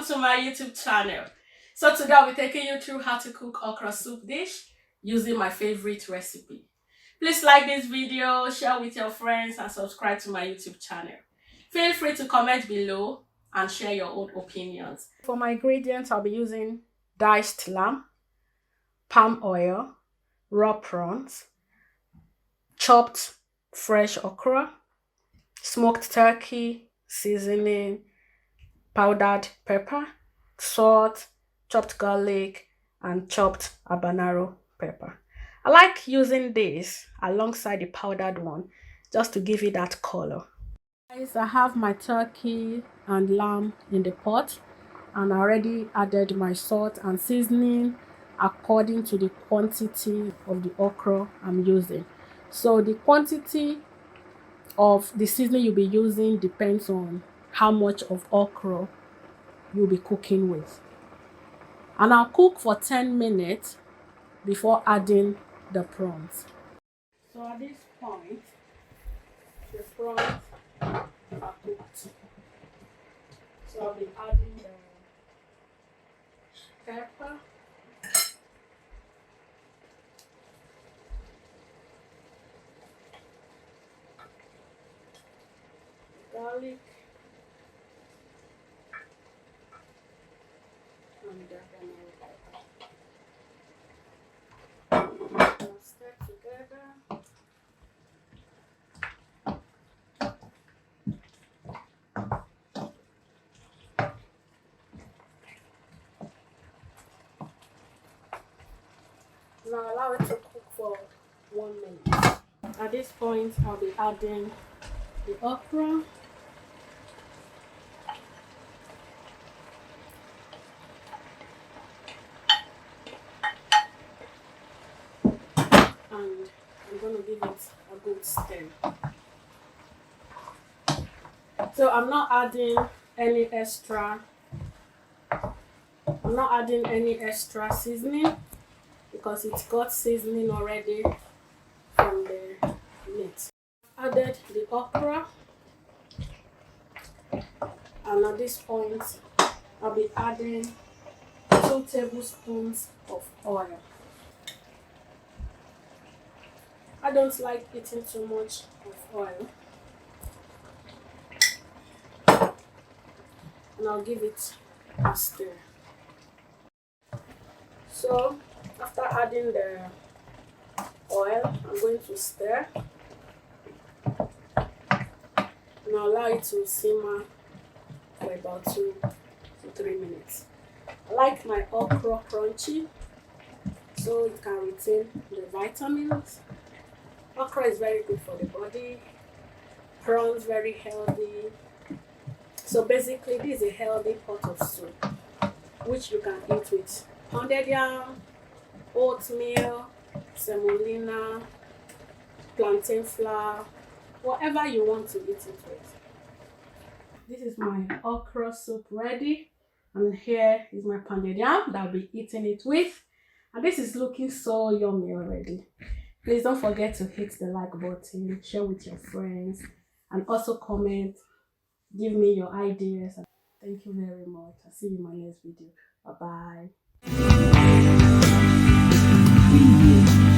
to my YouTube channel. So today I'll be taking you through how to cook okra soup dish using my favorite recipe. Please like this video, share with your friends and subscribe to my YouTube channel. Feel free to comment below and share your own opinions. For my ingredients, I'll be using diced lamb, palm oil, raw prawns, chopped fresh okra, smoked turkey, seasoning, powdered pepper, salt, chopped garlic, and chopped habanero pepper. I like using this alongside the powdered one just to give it that color. Guys, I have my turkey and lamb in the pot, and I already added my salt and seasoning according to the quantity of the okra I'm using. So the quantity of the seasoning you'll be using depends on how much of okra you'll be cooking with. And I'll cook for 10 minutes before adding the prawns. So at this point, the prawns are cooked. So I'll be adding the pepper, garlic, and the habanero pepper. I'll stir together. Now allow it to cook for 1 minute. At this point, I'll be adding the okra, and I'm going to give it a good stir. So I'm not adding any extra seasoning because it's got seasoning already from the meat. Added the okra, and at this point I'll be adding 2 tablespoons of oil. I don't like eating too much of oil, and I'll give it a stir. So after adding the oil, I'm going to stir and allow it to simmer for about 2 to 3 minutes. I like my okra crunchy so it can retain the vitamins. Okra is very good for the body. Prawns very healthy. So basically this is a healthy pot of soup which you can eat with pounded yam, oatmeal, semolina, plantain flour, whatever you want to eat it with. This is my okra soup ready, and here is my pounded yam that I'll be eating it with. And this is looking so yummy already. Please don't forget to hit the like button, share with your friends, and also comment, give me your ideas. Thank you very much. I'll see you in my next video. Bye bye.